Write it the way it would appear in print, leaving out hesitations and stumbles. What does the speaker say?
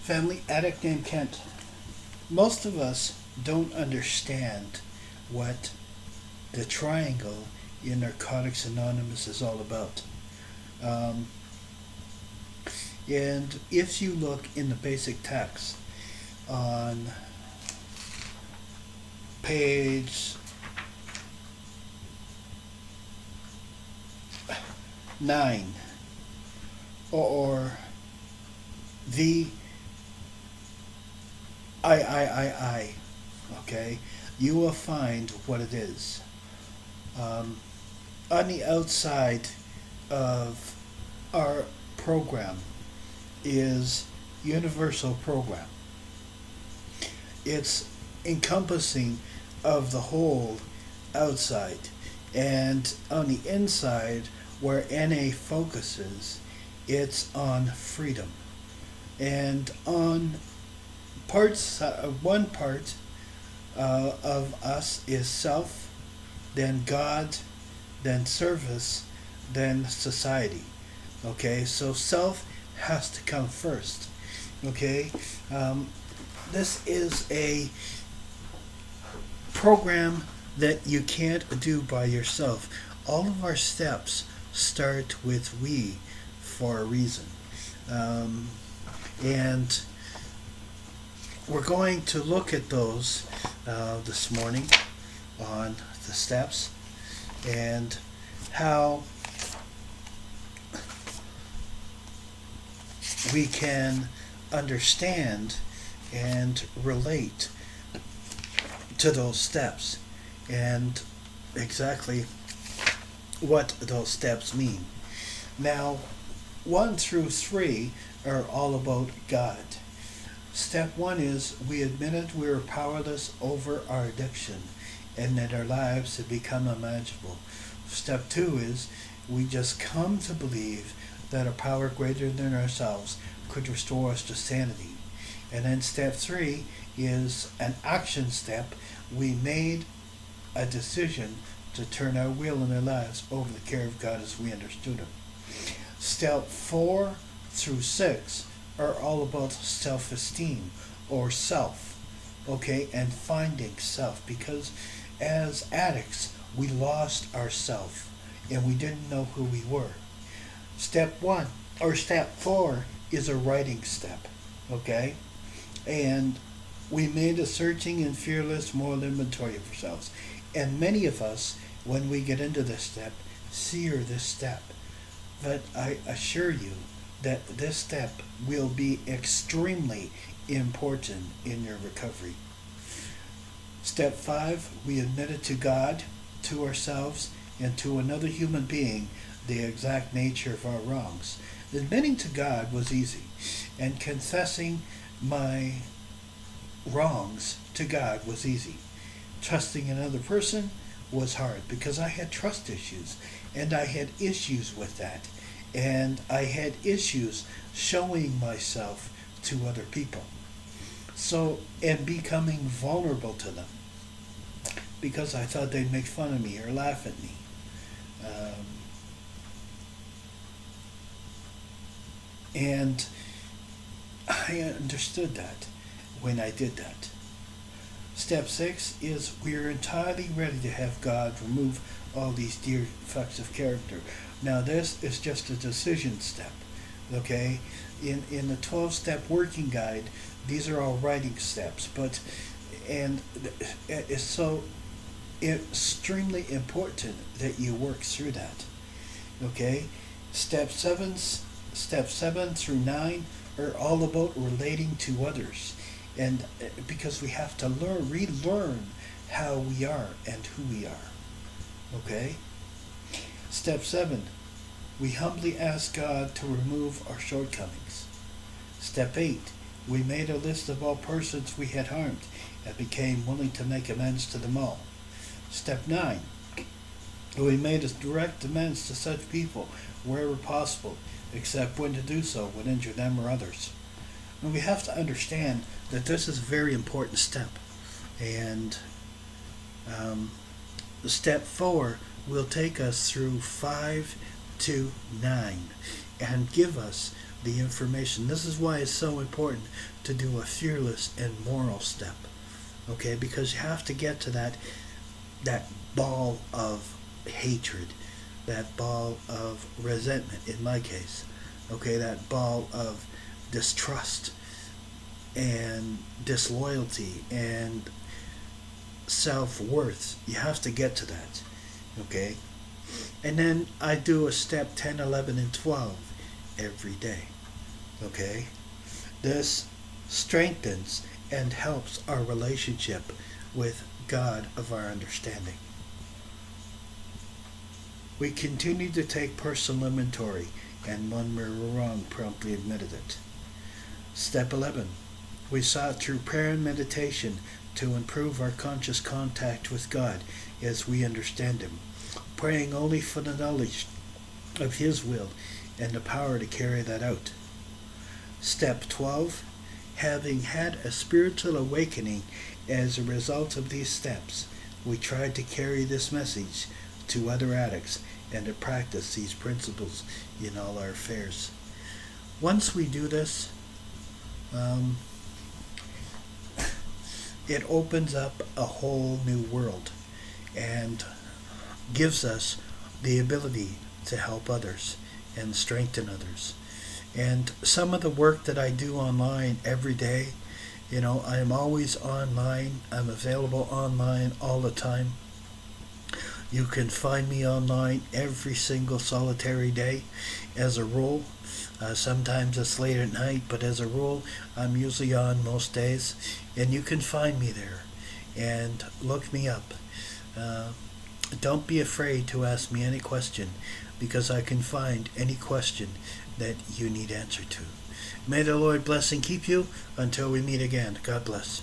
Family addict named Kent. Most of us don't understand what the triangle in Narcotics Anonymous is all about. Um, and if you look in the basic text on page 9 or the I, okay, you will find what it is. Um, on the outside of our program is universal program. It's encompassing of the whole outside, and on the inside where NA focuses, it's on freedom. And on one part of us is self, then God, then service, then society. Okay, so self has to come first. Okay, this is a program that you can't do by yourself. All of our steps start with we for a reason. And we're going to look at those this morning on the steps and how we can understand and relate to those steps and exactly what those steps mean. Now, 1 through 3 are all about God. Step 1 is we admitted we were powerless over our addiction and that our lives had become unmanageable. Step 2 is we just come to believe that a power greater than ourselves could restore us to sanity. And then step 3 is an action step. We made a decision to turn our will in our lives over the care of God as we understood Him. Step 4 through 6 are all about self-esteem or self, okay, and finding self, because as addicts we lost ourself and we didn't know who we were. Step 4 is a writing step, okay, and we made a searching and fearless moral inventory of ourselves. And many of us, when we get into this step, sear this step. But I assure you that this step will be extremely important in your recovery. Step 5, we admitted to God, to ourselves, and to another human being the exact nature of our wrongs. Admitting to God was easy, and confessing my wrongs to God was easy. Trusting another person was hard because I had trust issues and I had issues with that, and I had issues showing myself to other people, so, and becoming vulnerable to them because I thought they'd make fun of me or laugh at me. And I understood that when I did that. Step 6 is we're entirely ready to have God remove all these defects of character. Now this is just a decision step, okay? In the 12-step working guide, these are all writing steps, but and it's so extremely important that you work through that, okay? Step 7 through 9 are all about relating to others. And because we have to relearn how we are and who we are. Okay? Step 7, we humbly ask God to remove our shortcomings. Step 8, we made a list of all persons we had harmed and became willing to make amends to them all. Step 9, we made a direct amends to such people wherever possible, except when to do so would injure them or others. And we have to understand that this is a very important step. And step 4 will take us through 5 to 9. and give us the information. This is why it's so important to do a fearless and moral step. Okay, because you have to get to that ball of hatred, that ball of resentment in my case. Okay, that ball of distrust and disloyalty and self-worth. You have to get to that. Okay? And then I do a step 10, 11, and 12 every day. Okay? This strengthens and helps our relationship with God of our understanding. We continue to take personal inventory, and when we were wrong, promptly admitted it. Step 11. We sought through prayer and meditation to improve our conscious contact with God as we understand Him, praying only for the knowledge of His will and the power to carry that out. Step 12. Having had a spiritual awakening as a result of these steps, we tried to carry this message to other addicts and to practice these principles in all our affairs. Once we do this, it opens up a whole new world and gives us the ability to help others and strengthen others. And some of the work that I do online every day, I'm always online. I'm available online all the time. You can find me online every single solitary day as a rule. Sometimes it's late at night, but as a rule, I'm usually on most days. And you can find me there and look me up. Don't be afraid to ask me any question, because I can find any question that you need answer to. May the Lord bless and keep you until we meet again. God bless.